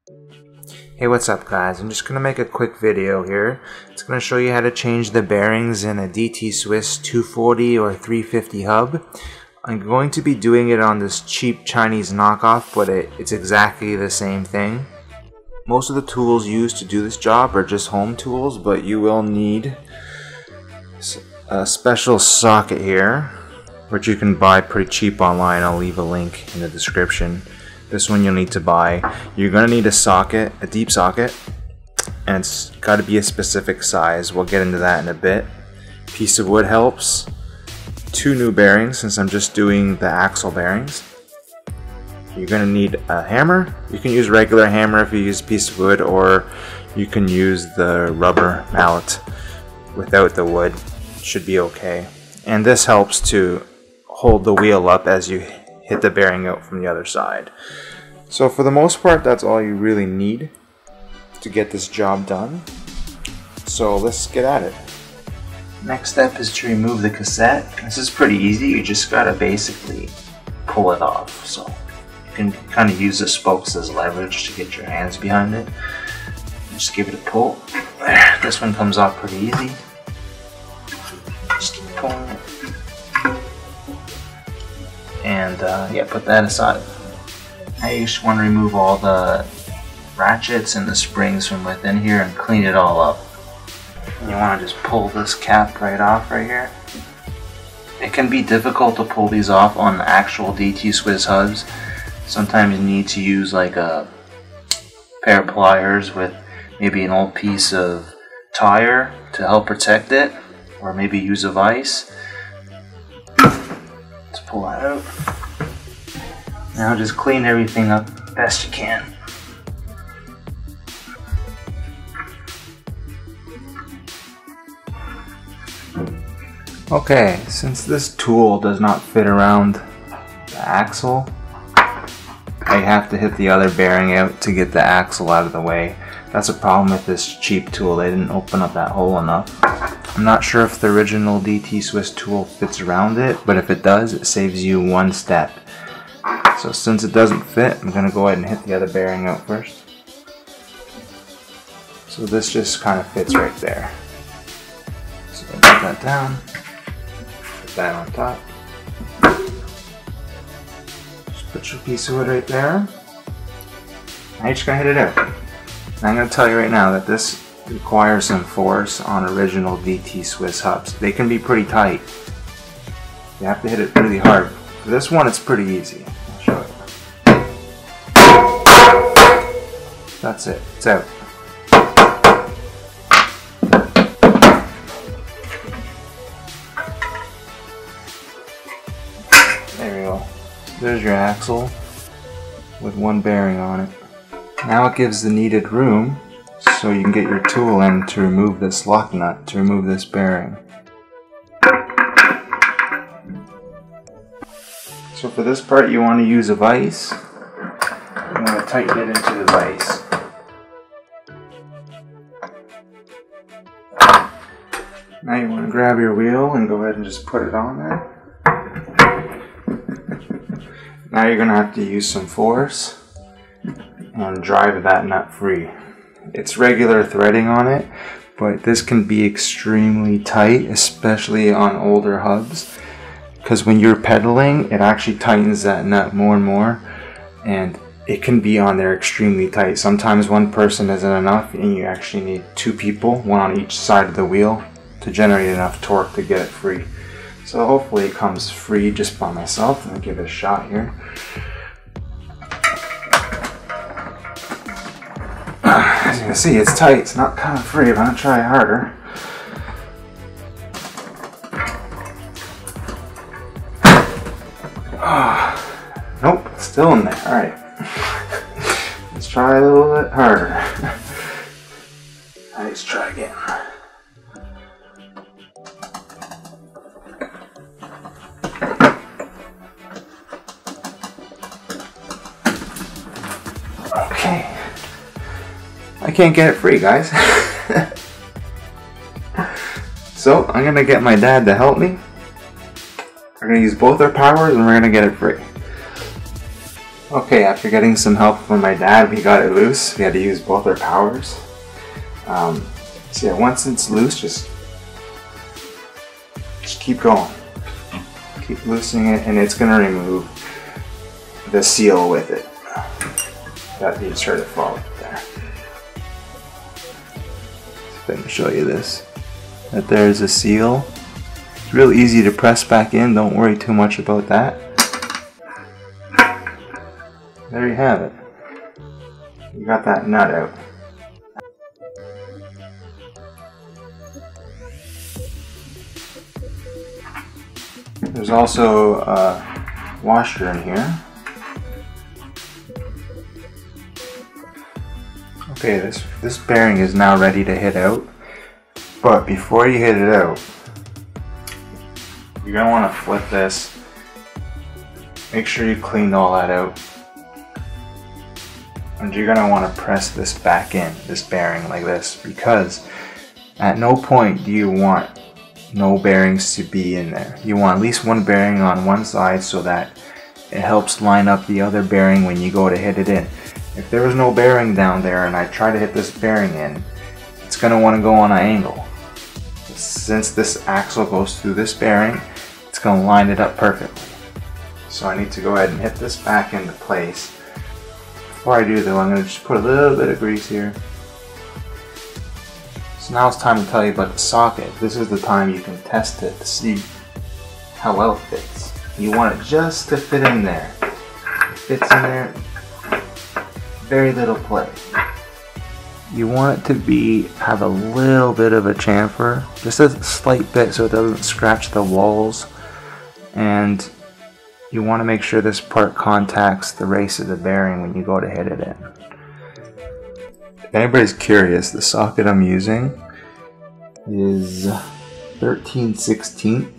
Hey, what's up guys? I'm just going to make a quick video here. It's going to show you how to change the bearings in a DT Swiss 240 or 350 hub. I'm going to be doing it on this cheap Chinese knockoff, but it's exactly the same thing. Most of the tools used to do this job are just home tools, but you will need a special socket here, which you can buy pretty cheap online. I'll leave a link in the description. This one you'll need to buy. You're going to need a socket, a deep socket, and it's got to be a specific size. We'll get into that in a bit. Piece of wood helps. 2 new bearings, since I'm just doing the axle bearings. You're going to need a hammer. You can use regular hammer if you use a piece of wood, or you can use the rubber mallet without the wood. It should be okay. And this helps to hold the wheel up as you hit the bearing out from the other side. So for the most part, that's all you really need to get this job done. So let's get at it. Next step is to remove the cassette. This is pretty easy. You just gotta basically pull it off. So you can kind of use the spokes as leverage to get your hands behind it. Just give it a pull. There. This one comes off pretty easy. Just keep pulling it. And yeah, put that aside. Now you just want to remove all the ratchets and the springs from within here and clean it all up. And you want to just pull this cap right off right here. It can be difficult to pull these off on actual DT Swiss hubs. Sometimes you need to use like a pair of pliers with maybe an old piece of tire to help protect it, or maybe use a vise. Pull that out. Now just clean everything up best you can. Okay, since this tool does not fit around the axle, I have to hit the other bearing out to get the axle out of the way. That's a problem with this cheap tool. They didn't open up that hole enough. I'm not sure if the original DT Swiss tool fits around it, but if it does, it saves you one step. So since it doesn't fit, I'm going to go ahead and hit the other bearing out first. So this just kind of fits right there. So put that down, put that on top. Just put your piece of wood right there. Now you're just going to hit it out. And I'm going to tell you right now that this requires some force on original DT Swiss hubs. They can be pretty tight. You have to hit it really hard. For this one, it's pretty easy. I'll show you. That's it. It's out. There we go. There's your axle with one bearing on it. Now it gives the needed room so you can get your tool in to remove this lock nut, to remove this bearing. So for this part you want to use a vise. You want to tighten it into the vise. Now you want to grab your wheel and go ahead and just put it on there. Now you're going to have to use some force and drive that nut free. It's regular threading on it, but this can be extremely tight, especially on older hubs, because when you're pedaling, it actually tightens that nut more and more, and it can be on there extremely tight. Sometimes one person isn't enough, and you actually need 2 people, one on each side of the wheel, to generate enough torque to get it free. So hopefully it comes free just by myself. Let me give it a shot here. As you can see, it's tight. It's not kind of free, but I'm going to try harder. Nope, it's still in there. Alright. Let's try a little bit harder. Let's try again. Okay. I can't get it free, guys. So I'm gonna get my dad to help me. We're gonna use both our powers and we're gonna get it free. Okay, after getting some help from my dad, we got it loose. We had to use both our powers. So yeah, once it's loose, just keep going. Keep loosening it, and it's gonna remove the seal with it. That needs her to fall there. If I can show you this. That there's a seal. It's real easy to press back in. Don't worry too much about that. There you have it. You got that nut out. There's also a washer in here. Okay, this bearing is now ready to hit out. But before you hit it out, you're going to want to flip this. Make sure you clean all that out. And you're going to want to press this back in, this bearing like this, because at no point do you want no bearings to be in there. You want at least one bearing on one side so that it helps line up the other bearing when you go to hit it in. If there was no bearing down there and I try to hit this bearing in, it's going to want to go on an angle. Since this axle goes through this bearing, it's going to line it up perfectly. So I need to go ahead and hit this back into place. Before I do though, I'm going to just put a little bit of grease here. So now it's time to tell you about the socket. This is the time you can test it to see how well it fits. You want it just to fit in there. It fits in there, very little play. You want it to have a little bit of a chamfer, just a slight bit so it doesn't scratch the walls. And you want to make sure this part contacts the race of the bearing when you go to hit it in. If anybody's curious, the socket I'm using is 13/16,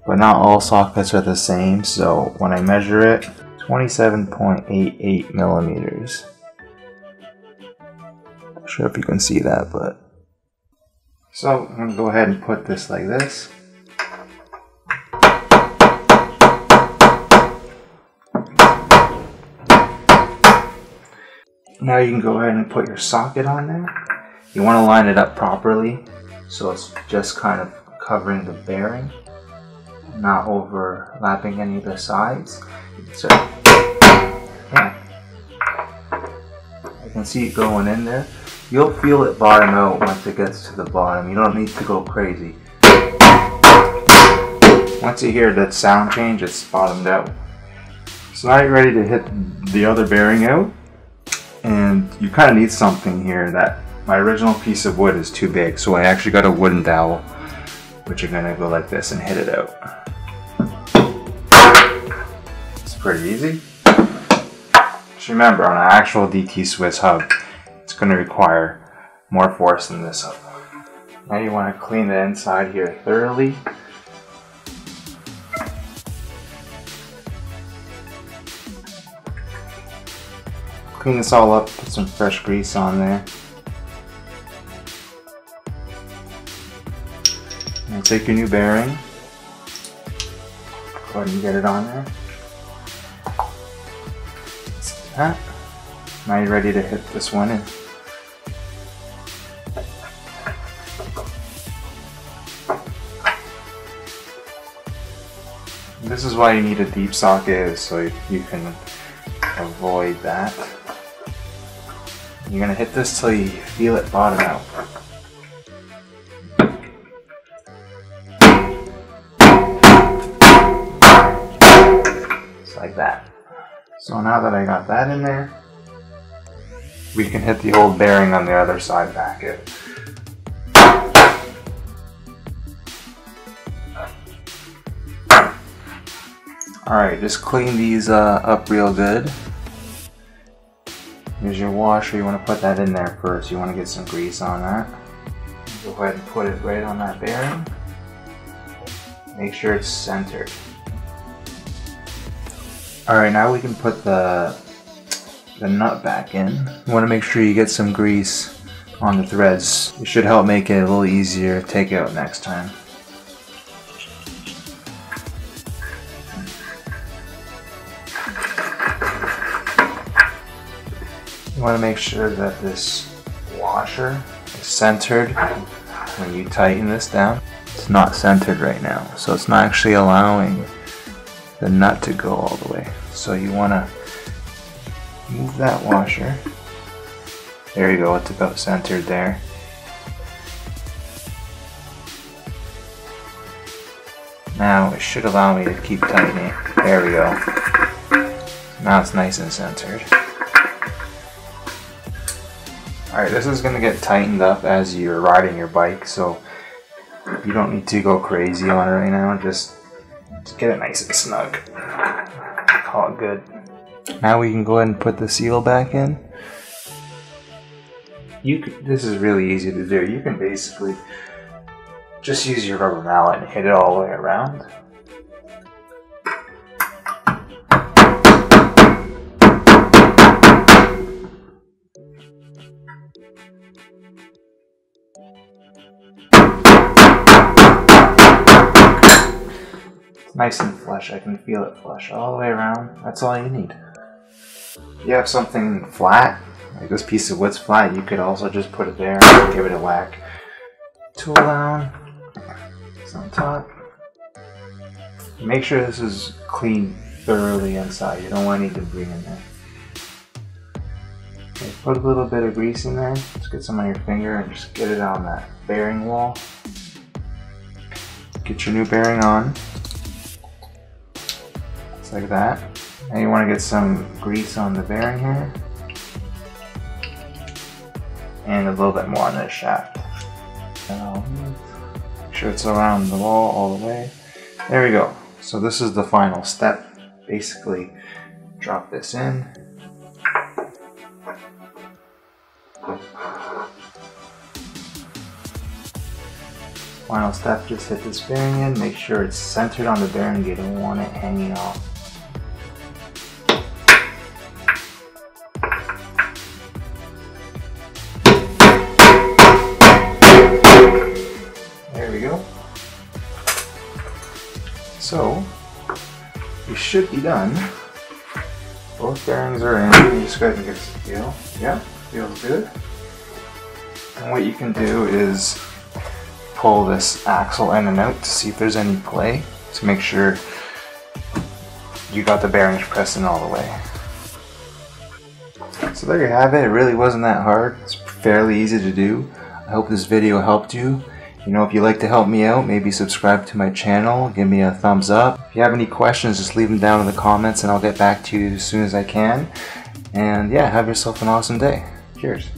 but not all sockets are the same, so when I measure it, 27.88 millimeters. Not sure if you can see that, but... So I'm going to go ahead and put this like this. Now you can go ahead and put your socket on there. You want to line it up properly so it's just kind of covering the bearing, not overlapping any of the sides. So, yeah. I can see it going in there. You'll feel it bottom out once it gets to the bottom. You don't need to go crazy. Once you hear that sound change, it's bottomed out. So now you're ready to hit the other bearing out. And you kind of need something here. That my original piece of wood is too big, so I actually got a wooden dowel, which you're gonna go like this and hit it out. It's pretty easy. Just remember, on an actual DT Swiss hub, it's gonna require more force than this hub. Now you want to clean the inside here thoroughly. Clean this all up, put some fresh grease on there. Now take your new bearing, go ahead and get it on there. Like that. Now you're ready to hit this one in. And this is why you need a deep socket, so you can avoid that. You're going to hit this till you feel it bottom out. Just like that. So now that I got that in there, we can hit the old bearing on the other side back in. Alright, just clean these up real good. Here's your washer, you want to put that in there first. You want to get some grease on that. Go ahead and put it right on that bearing. Make sure it's centered. Alright, now we can put the nut back in. You want to make sure you get some grease on the threads. It should help make it a little easier to take out next time. You want to make sure that this washer is centered when you tighten this down. It's not centered right now, so it's not actually allowing the nut to go all the way. So you want to move that washer. There you go, it's about centered there. Now it should allow me to keep tightening. There we go. Now it's nice and centered. Alright, this is going to get tightened up as you're riding your bike, so you don't need to go crazy on it right now. Just get it nice and snug. Call it good. Now we can go ahead and put the seal back in. This is really easy to do. You can basically just use your rubber mallet and hit it all the way around. Nice and flush. I can feel it flush all the way around. That's all you need. If you have something flat, like this piece of wood's flat, you could also just put it there and give it a whack. Tool down. It's on top. Make sure this is clean thoroughly inside. You don't want any debris in there. Okay, put a little bit of grease in there. Just get some on your finger and just get it on that bearing wall. Get your new bearing on. Just like that. And you want to get some grease on the bearing here. And a little bit more on this shaft. Make sure it's around the wall all the way. There we go. So this is the final step. Basically, drop this in. Final step, just hit this bearing in. Make sure it's centered on the bearing. You don't want it hanging off. There we go. So, you should be done. Both bearings are in. You just go ahead and get this feel. Yeah, feels good. And what you can do is pull this axle in and out to see if there's any play, to make sure you got the bearings pressed in all the way. So there you have it. It really wasn't that hard. It's fairly easy to do. I hope this video helped you. You know, if you'd like to help me out, maybe subscribe to my channel, give me a thumbs up. If you have any questions, just leave them down in the comments and I'll get back to you as soon as I can. And yeah, have yourself an awesome day. Cheers.